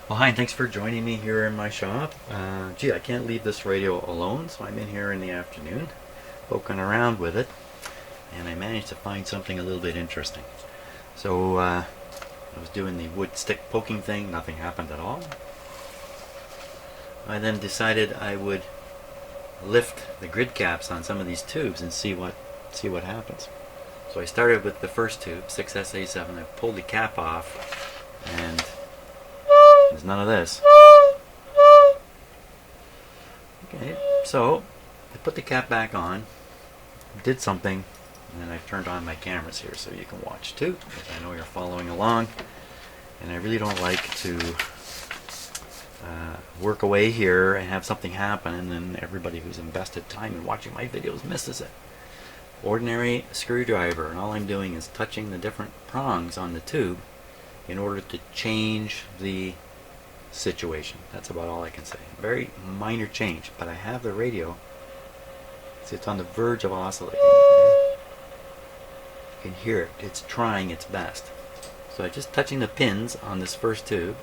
Well, hi, and thanks for joining me here in my shop. Gee, I can't leave this radio alone, so I'm in here in the afternoon, poking around with it, and I managed to find something a little bit interesting. So I was doing the wood stick poking thing, nothing happened at all. I then decided I would lift the grid caps on some of these tubes and see what happens. So I started with the first tube, 6SA7. I pulled the cap off, and there's none of this. Okay, so I put the cap back on, did something, and then I've turned on my cameras here so you can watch too, because I know you're following along. And I really don't like to work away here and have something happen and then everybody who's invested time in watching my videos misses it. Ordinary screwdriver, and all I'm doing is touching the different prongs on the tube in order to change the situation. That's about all I can say. Very minor change, but I have the radio. See, it's on the verge of oscillating. You can hear it. It's trying its best. So I'm just touching the pins on this first tube.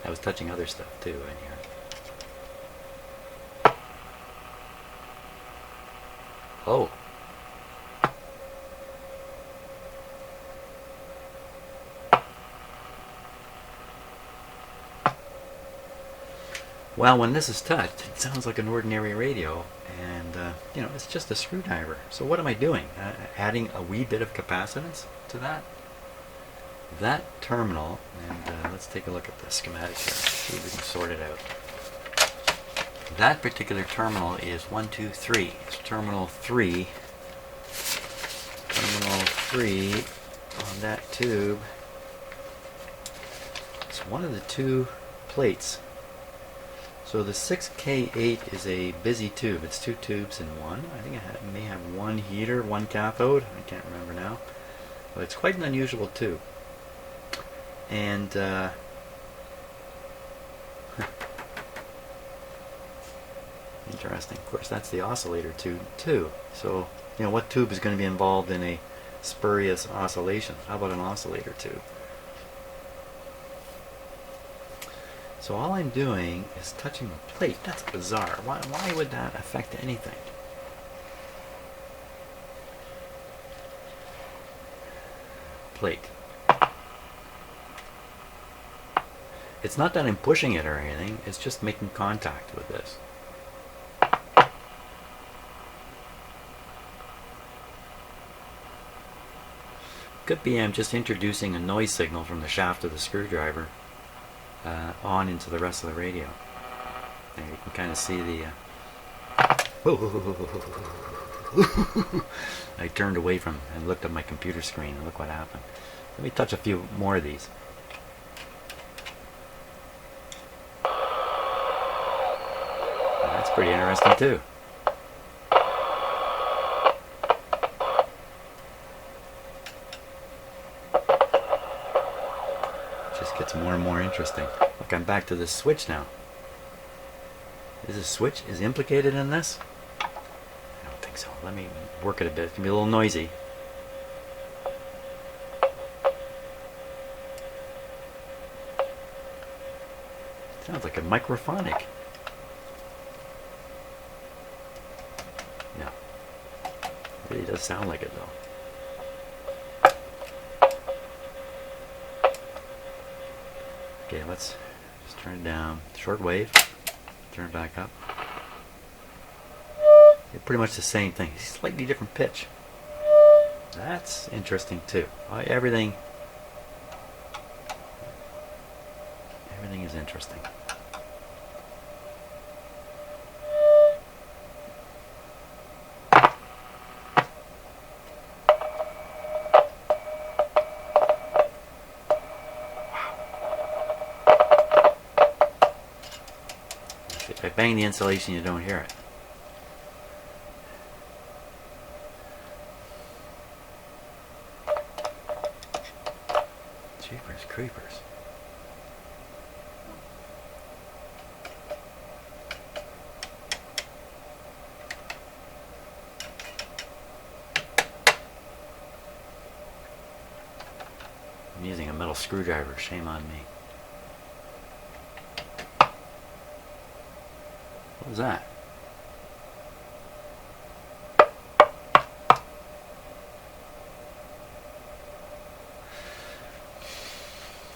I was touching other stuff too in here. Oh. Well, when this is touched, it sounds like an ordinary radio, and you know, it's just a screwdriver. So what am I doing? Adding a wee bit of capacitance to that? That terminal, and let's take a look at the schematic here, see if we can sort it out. That particular terminal is 1, 2, 3. It's terminal 3. Terminal 3 on that tube. It's one of the two plates. So the 6K8 is a busy tube. It's two tubes in one. I think it may have one heater, one cathode. I can't remember now. But it's quite an unusual tube. And interesting. Of course, that's the oscillator tube too. So, you know, what tube is going to be involved in a spurious oscillation? How about an oscillator tube? So all I'm doing is touching the plate. That's bizarre. Why would that affect anything? Plate. It's not that I'm pushing it or anything. It's just making contact with this. Could be I'm just introducing a noise signal from the shaft of the screwdriver on into the rest of the radio. And you can kind of see the I turned away from and looked at my computer screen, and look what happened. Let me touch a few more of these. That's pretty interesting too. Just gets more and more interesting. Look, I'm back to this switch now. Is this switch implicated in this? I don't think so. Let me work it a bit. It's going to be a little noisy. Sounds like a microphonic. No. It really does sound like it though. Okay, let's just turn it down. Short wave. Turn it back up. It's pretty much the same thing. Slightly different pitch. That's interesting too. Everything is interesting. If I bang the insulation, you don't hear it. Jeepers creepers. I'm using a metal screwdriver, shame on me. What was that?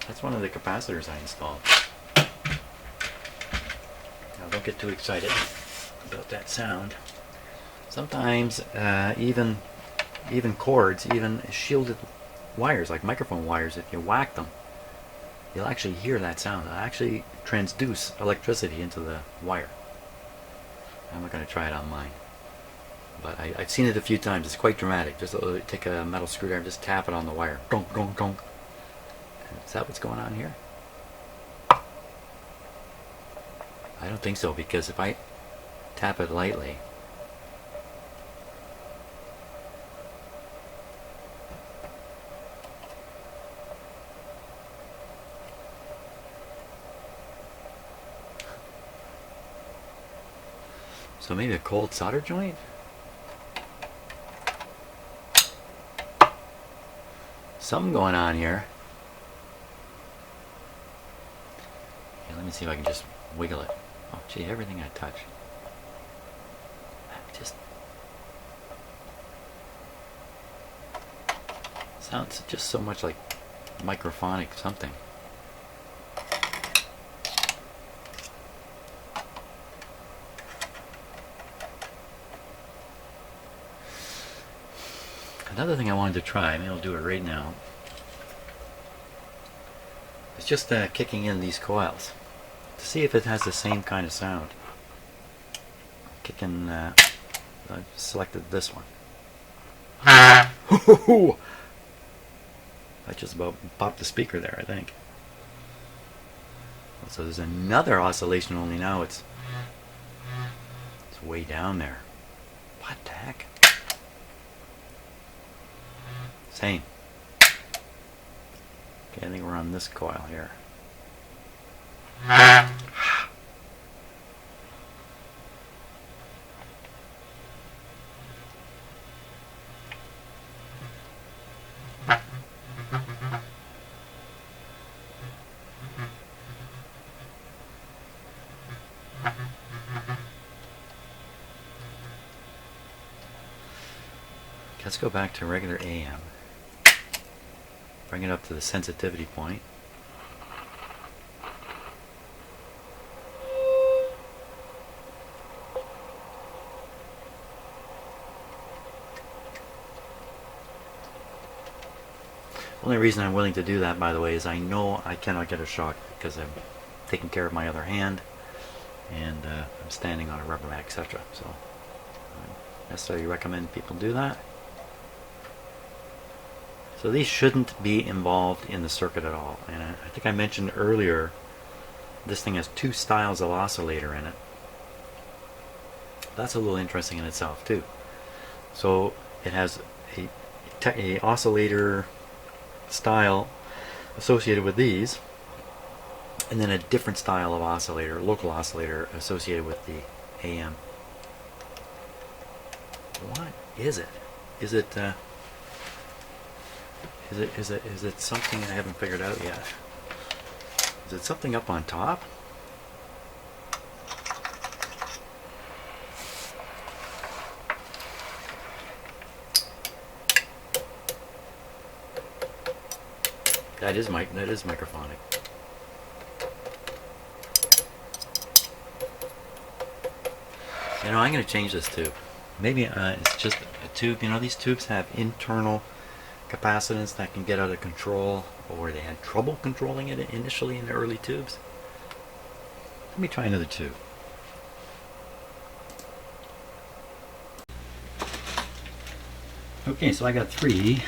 That's one of the capacitors I installed. Now don't get too excited about that sound. Sometimes even cords, even shielded wires like microphone wires, if you whack them, you'll actually hear that sound. It'll actually transduce electricity into the wire. I'm not going to try it on mine, but I've seen it a few times. It's quite dramatic. Just take a metal screwdriver, just tap it on the wire. Donk, donk, donk. Is that what's going on here? I don't think so, because if I tap it lightly, so maybe a cold solder joint? Something going on here. Okay, let me see if I can just wiggle it. Oh gee, everything I touch just sounds just so much like microphonic something. Another thing I wanted to try, maybe I'll do it right now, is just kicking in these coils to see if it has the same kind of sound. Kicking, I selected this one. I just about popped the speaker there, I think. So there's another oscillation, only now it's way down there. What the heck? Same. Okay, I think we're on this coil here. Let's go back to regular AM. Bring it up to the sensitivity point. Only reason I'm willing to do that, by the way, is I know I cannot get a shock because I'm taking care of my other hand and I'm standing on a rubber mat, etc. So I necessarily recommend people do that. So these shouldn't be involved in the circuit at all. And I think I mentioned earlier, this thing has two styles of oscillator in it. That's a little interesting in itself too. So it has a oscillator style associated with these, and then a different style of oscillator, local oscillator, associated with the AM. What is it? Is it something I haven't figured out yet? Is it something up on top? That is microphonic. You know, I'm going to change this tube. Maybe it's just a tube. You know, these tubes have internal capacitance that can get out of control, or they had trouble controlling it initially in the early tubes. Let me try another tube. Okay, so I got 3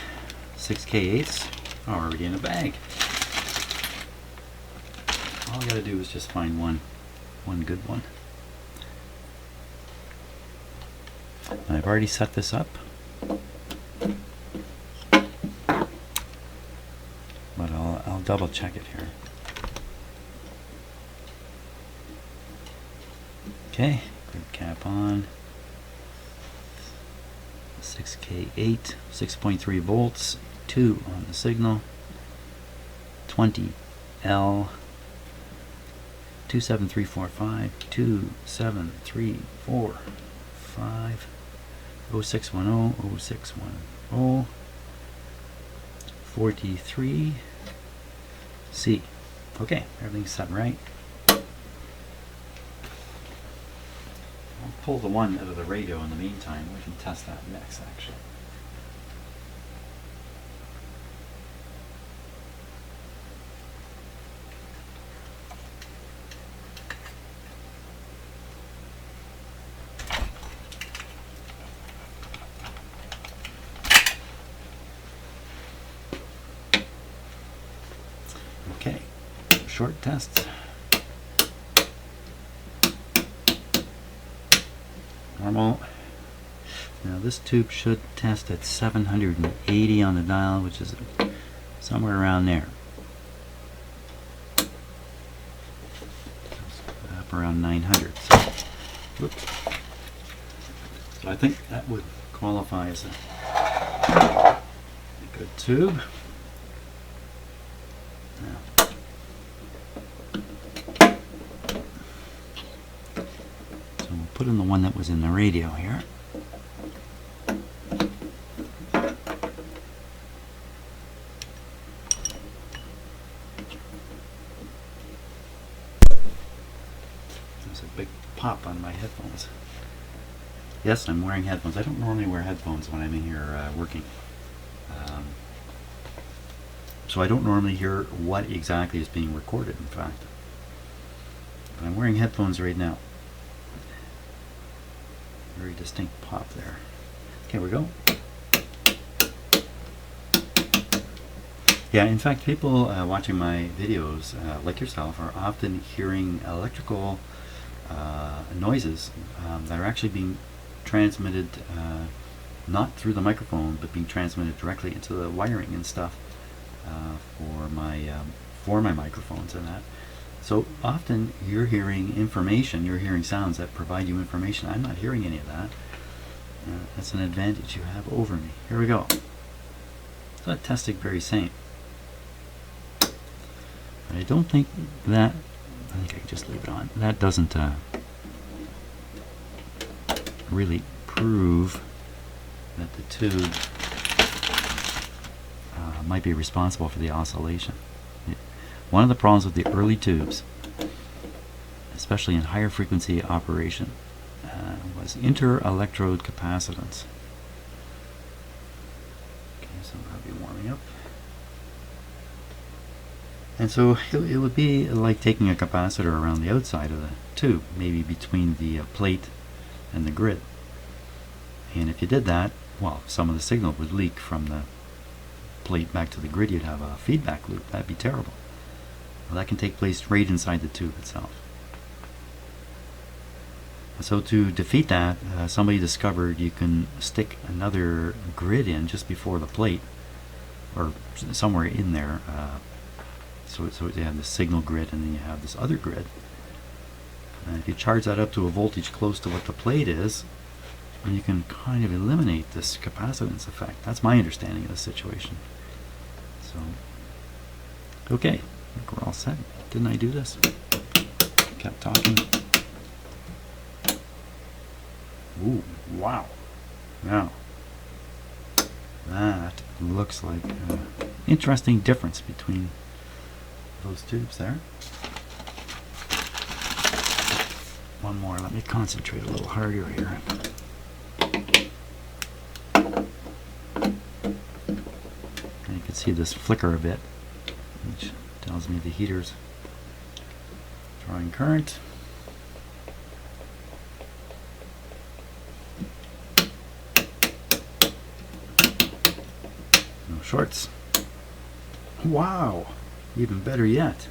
6K8s already in the bag. All I gotta do is just find one good one. I've already set this up, but I'll double check it here. Okay, good cap on. 6K8, 6.3 volts, 2 on the signal, 20L, 27345, 27345, 0610, 0610, 43, C. Okay, everything's set right. I'll pull the one out of the radio in the meantime. We can test that next, actually. Okay, short tests. Normal. Now this tube should test at 780 on the dial, which is somewhere around there. Up around 900. So, whoops. So I think that would qualify as a good tube. Put in the one that was in the radio here. There's a big pop on my headphones. Yes, I'm wearing headphones. I don't normally wear headphones when I'm in here working. So I don't normally hear what exactly is being recorded, in fact. But I'm wearing headphones right now. Very distinct pop there. Okay, we go. Yeah, in fact, people watching my videos, like yourself, are often hearing electrical noises that are actually being transmitted not through the microphone, but being transmitted directly into the wiring and stuff for my microphones and that. So often you're hearing information, you're hearing sounds that provide you information. I'm not hearing any of that. That's an advantage you have over me. Here we go. So that testing very same. But I don't think that, I think I can just leave it on. That doesn't really prove that the tube might be responsible for the oscillation. One of the problems with the early tubes, especially in higher frequency operation, was inter-electrode capacitance. Okay, so I'll be warming up. And so it would be like taking a capacitor around the outside of the tube, maybe between the plate and the grid. And if you did that, well, some of the signal would leak from the plate back to the grid. You'd have a feedback loop. That'd be terrible. Well, that can take place right inside the tube itself. So to defeat that, somebody discovered you can stick another grid in just before the plate, or somewhere in there. So you have the signal grid, and then you have this other grid. And if you charge that up to a voltage close to what the plate is, you can kind of eliminate this capacitance effect. That's my understanding of the situation. So, okay, I think we're all set. Didn't I do this? Kept talking. Ooh, wow. Now, that looks like an interesting difference between those tubes there. One more. Let me concentrate a little harder here. And you can see this flicker a bit, which tells me the heater's drawing current. No shorts. Wow! Even better yet.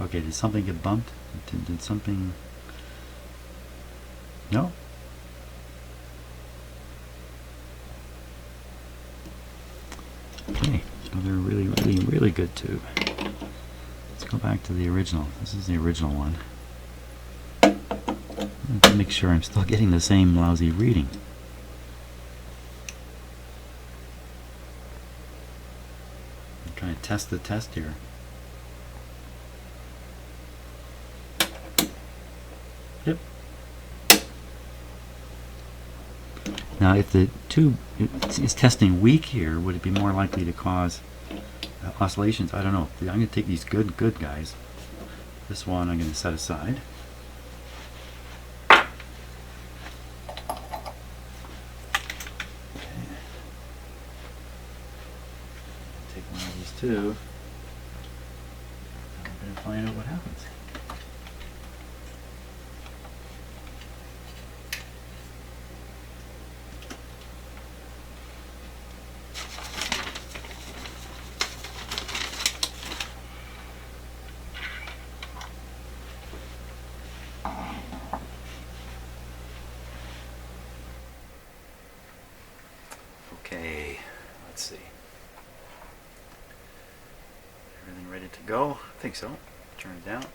Okay, did something get bumped? Did something... No? Okay, another really good tube. Let's go back to the original. This is the original one. To make sure I'm still getting the same lousy reading. I'm trying to test the test here. Now, if the tube is testing weak here, would it be more likely to cause oscillations? I don't know. I'm going to take these good guys. This one I'm going to set aside. Take one of these two. I'm going to find out what happens. Okay, let's see. Everything ready to go? I think so. Turn it down.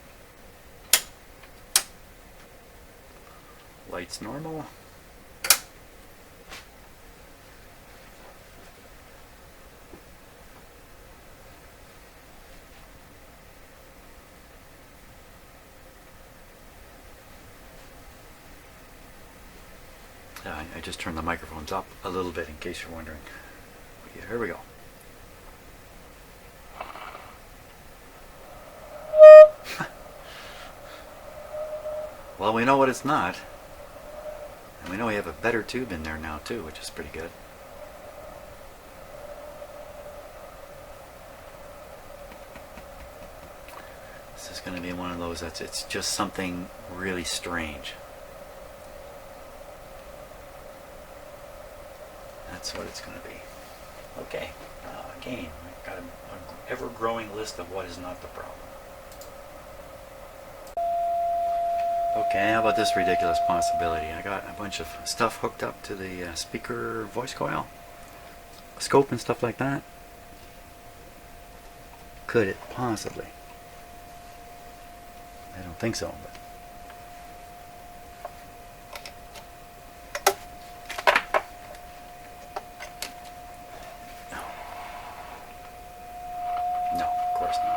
Lights normal. I just turned the microphones up a little bit in case you're wondering. Yeah, here we go. Well, we know what it's not. And we know we have a better tube in there now too, which is pretty good. This is going to be one of those that's it's just something really strange. That's what it's going to be. Okay, again, I've got an ever-growing list of what is not the problem. Okay, how about this ridiculous possibility? I got a bunch of stuff hooked up to the speaker voice coil, scope and stuff like that. Could it possibly? I don't think so, but no, of course not.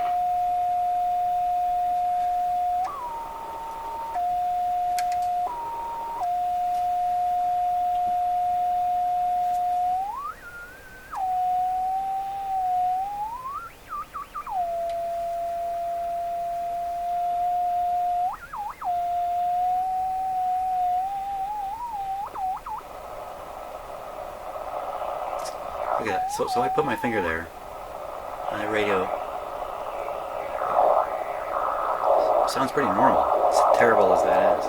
Look at that. So I put my finger there on the radio. Sounds pretty normal, as terrible as that is.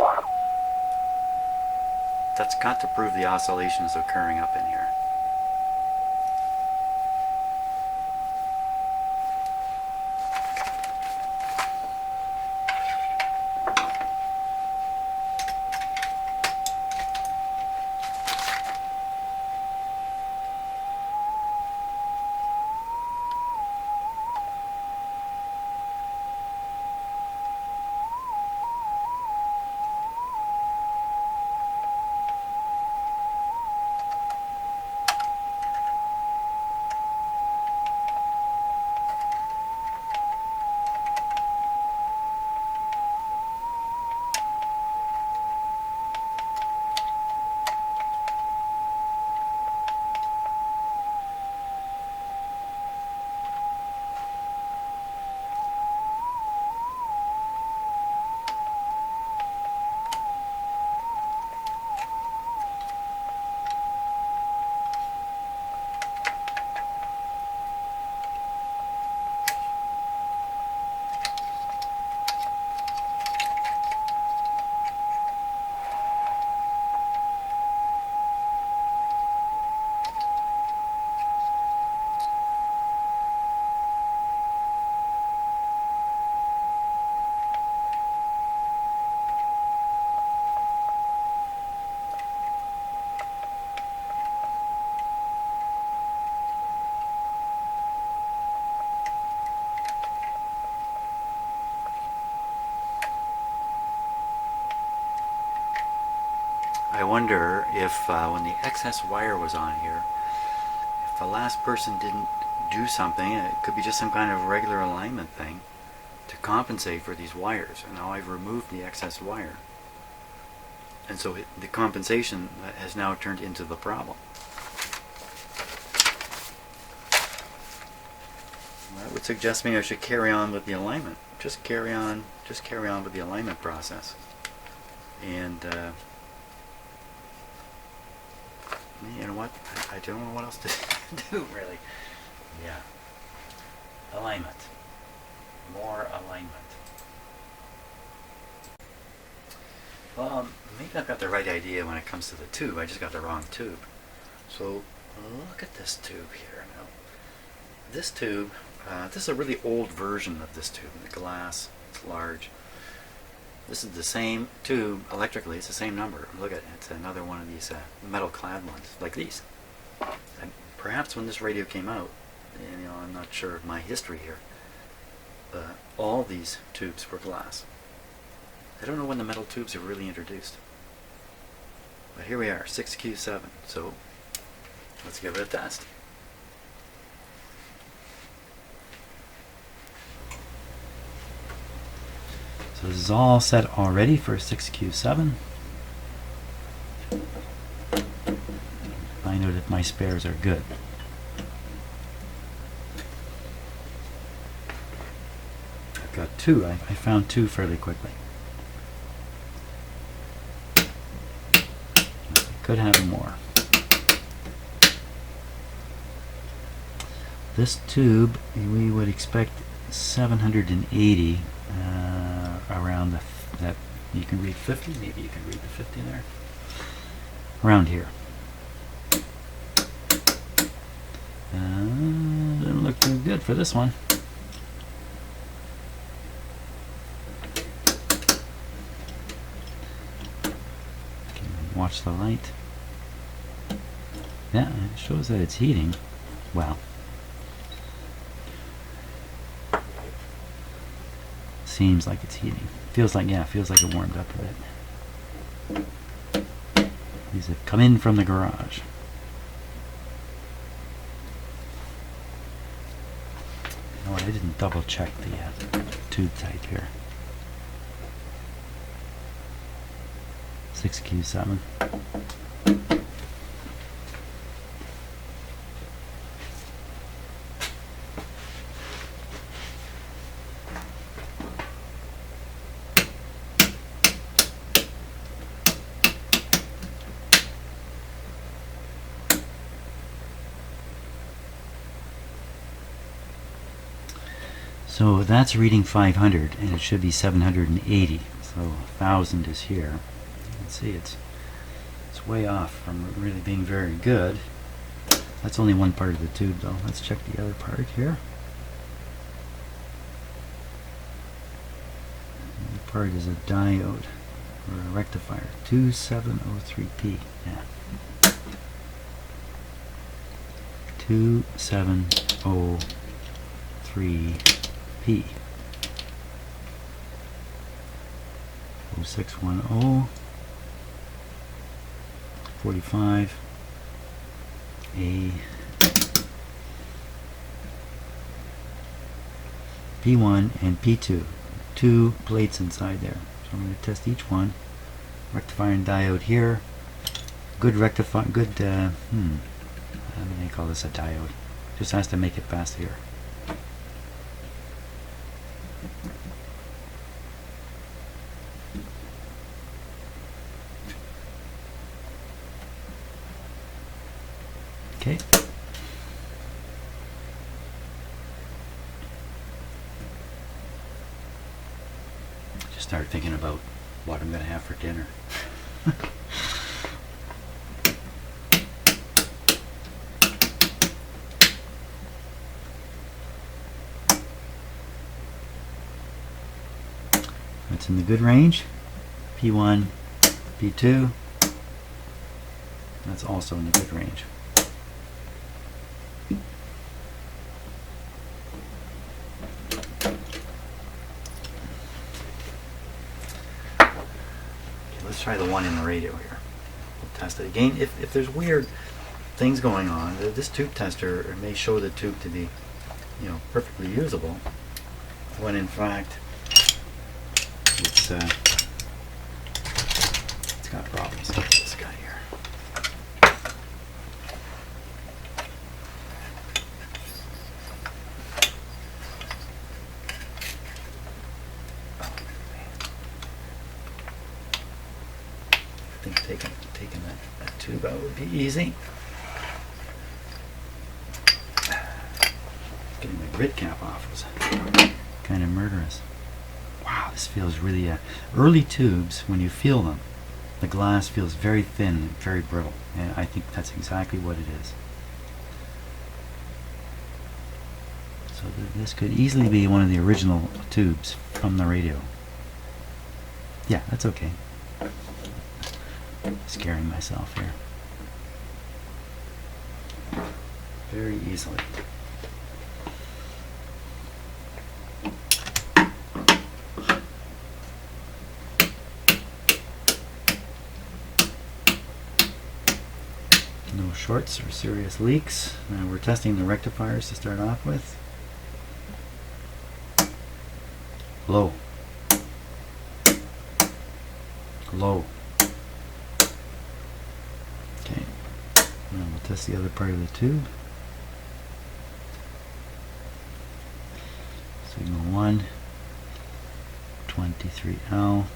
That's got to prove the oscillations occurring up in here. I wonder if when the excess wire was on here, if the last person didn't do something, it could be just some kind of regular alignment thing to compensate for these wires. And now I've removed the excess wire. And so the compensation has now turned into the problem. That would suggest me I should carry on with the alignment. Just carry on with the alignment process. And you know what? I don't know what else to do, really. Yeah. Alignment. More alignment. Well, maybe I've got the right idea when it comes to the tube. I just got the wrong tube. So look at this tube here. Now, this tube, this is a really old version of this tube. The glass, it's large. This is the same tube electrically. It's the same number. Look at it. It's another one of these metal clad ones, like these. And perhaps when this radio came out, you know, I'm not sure of my history here, all these tubes were glass. I don't know when the metal tubes are really introduced. But here we are, 6Q7. So let's give it a test. So this is all set already for 6Q7. Find out if my spares are good. I've got two. I found two fairly quickly. Could have more. This tube, we would expect 780 around that. You can read 50. Maybe you can read the 50 there. Around here. Doesn't look too good for this one. Watch the light. Yeah, it shows that it's heating. Wow. Seems like it's heating. Feels like, yeah, feels like it warmed up a bit. These have come in from the garage. You know what, I didn't double check the tube type here. 6Q7. So that's reading 500, and it should be 780. So 1,000 is here. You can see it's way off from really being very good. That's only one part of the tube, though. Let's check the other part here. The other part is a diode or a rectifier, 2703P. Yeah. 2703P. 0610 45 A P1 and P2, two plates inside there. So I'm going to test each one. Rectifier and diode here. Good rectifier, good how do they call this a diode? Just has to make it past here. Okay. Just start thinking about what I'm going to have for dinner. That's in the good range. P1, P2. That's also in the good range. Let's try the one in the radio here. We'll test it again. If there's weird things going on, this tube tester may show the tube to be, you know, perfectly usable, when in fact it's got problems. This guy here. I think taking that tube out would be easy. Getting my grid cap off was kind of murderous. Wow, this feels really early tubes. When you feel them, the glass feels very thin and very brittle, and I think that's exactly what it is. So this could easily be one of the original tubes from the radio. Yeah, that's okay. Scaring myself here. Very easily. No shorts or serious leaks. Now we're testing the rectifiers to start off with. Low. Low. Okay. Now we'll test the other part of the tube. Signal 1, 23L,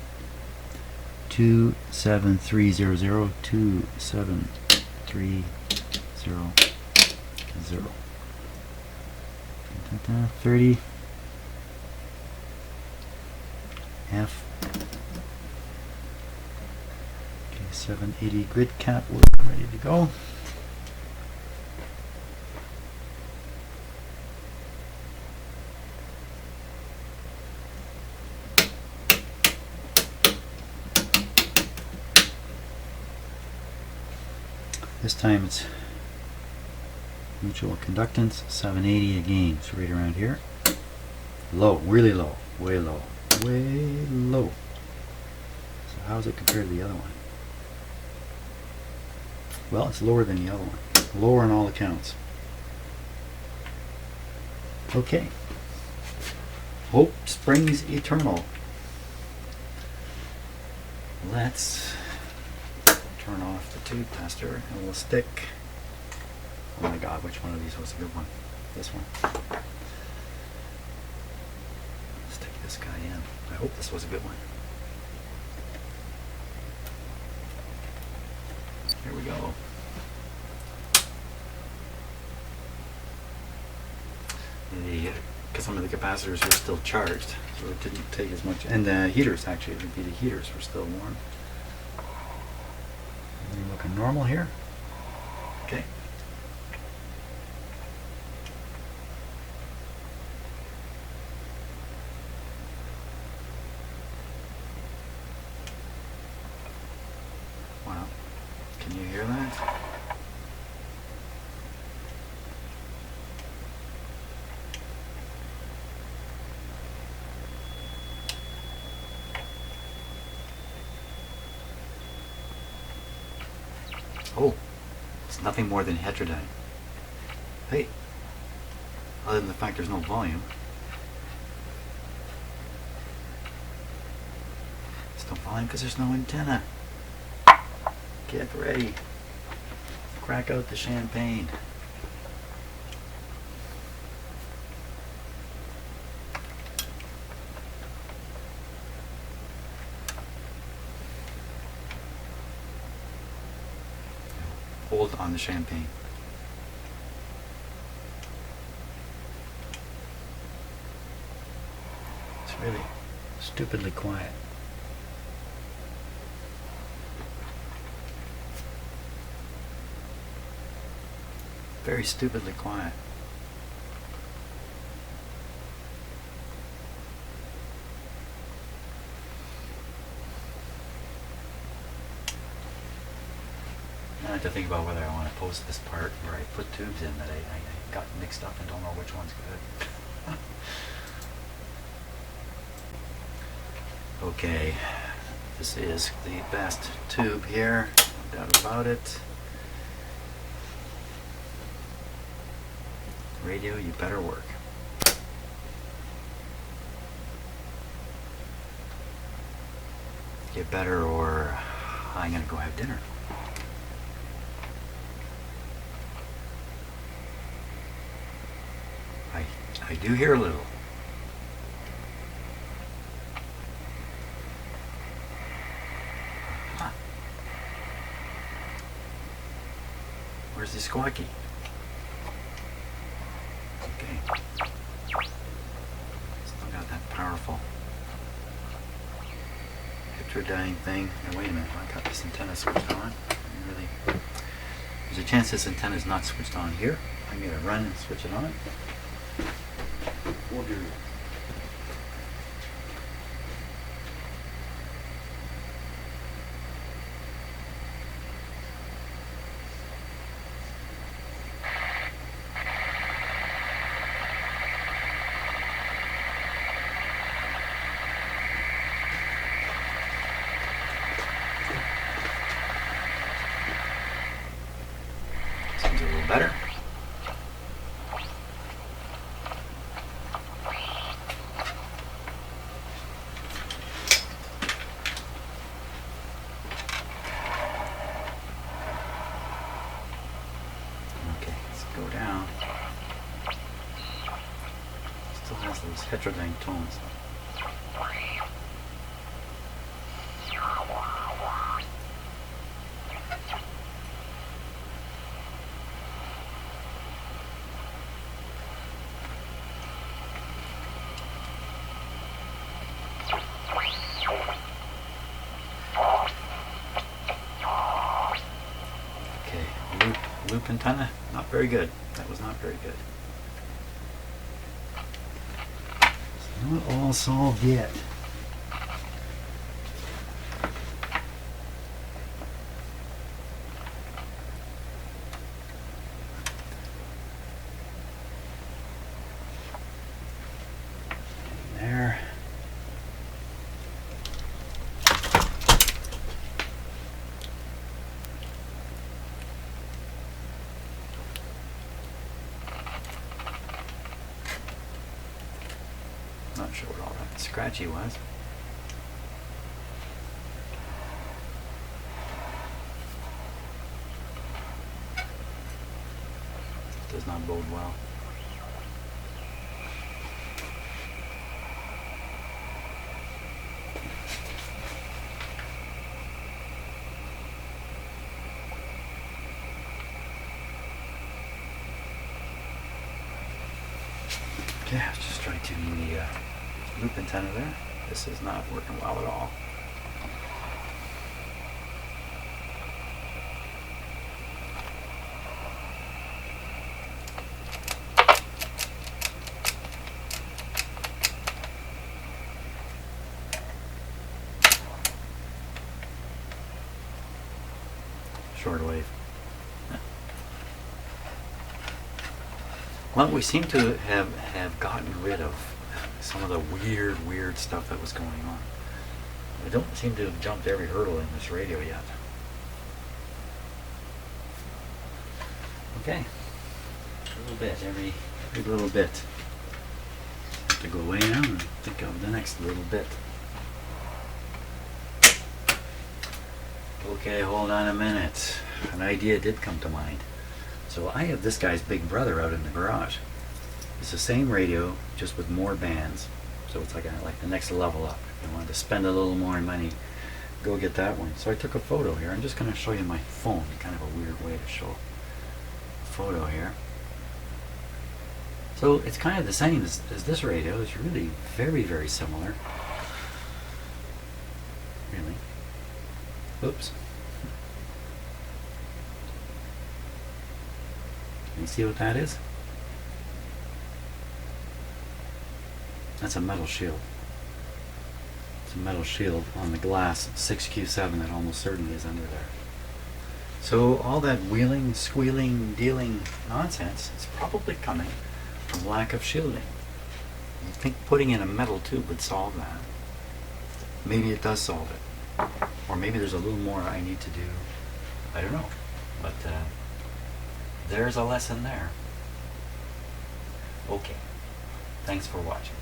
27300, 27300. 30 F. Okay, 780 grid cap, we're ready to go. This time it's mutual conductance, 780 again, so right around here. Low, really low, way low, way low. So how does it compare to the other one? Well, it's lower than the other one. Lower on all accounts. Okay. Hope springs eternal. Let's turn off the tube tester and we'll stick. Oh my god, which one of these was a good one? This one. Stick this guy in. I hope this was a good one. Here we go. Because some of the capacitors were still charged, so it didn't take as much. And the heaters, actually, it would be the heaters were still warm. Everything looking normal here. Okay. Wow. Can you hear that? Oh, it's nothing more than heterodyne. Hey, other than the fact there's no volume. There's no volume because there's no antenna. Get ready. Crack out the champagne. Hold on the champagne. It's really stupidly quiet. Very stupidly quiet. I have to think about whether I want to post this part where I put tubes in that I got mixed up and don't know which one's good. Okay, this is the best tube here, no doubt about it. Radio, you better work. Get better or I'm gonna go have dinner. I do hear a little. Huh. Where's the squawky? Okay. Still got that powerful heterodyne thing. Now, wait a minute, I got this antenna switched on. There's a chance this antenna is not switched on here. I'm going to run and switch it on. We'll do. Seems a little better. Go down. Still has those heterodyne tones. Okay, loop antenna. Not very good. That was not very good. It's not all solved yet. There. Not sure what all that scratchy was. Does not bode well. Okay, let's just try tuning the loop antenna there. This is not working well at all. Shortwave. Well, we seem to have gotten rid of some of the weird stuff that was going on. We don't seem to have jumped every hurdle in this radio yet. Okay, a little bit, every little bit. Have to go away now and think of the next little bit. Okay, hold on a minute. An idea did come to mind. So I have this guy's big brother out in the garage. It's the same radio, just with more bands. So it's like the next level up. If you wanted to spend a little more money, go get that one. So I took a photo here. I'm just going to show you my phone. Kind of a weird way to show a photo here. So it's kind of the same as this radio. It's really very similar. Really. Oops. Can you see what that is? That's a metal shield. It's a metal shield on the glass 6Q7 that almost certainly is under there. So all that wheeling, squealing, dealing nonsense is probably coming from lack of shielding. You think putting in a metal tube would solve that? Maybe it does solve it. Or maybe there's a little more I need to do. I don't know. But there's a lesson there. Okay. Thanks for watching.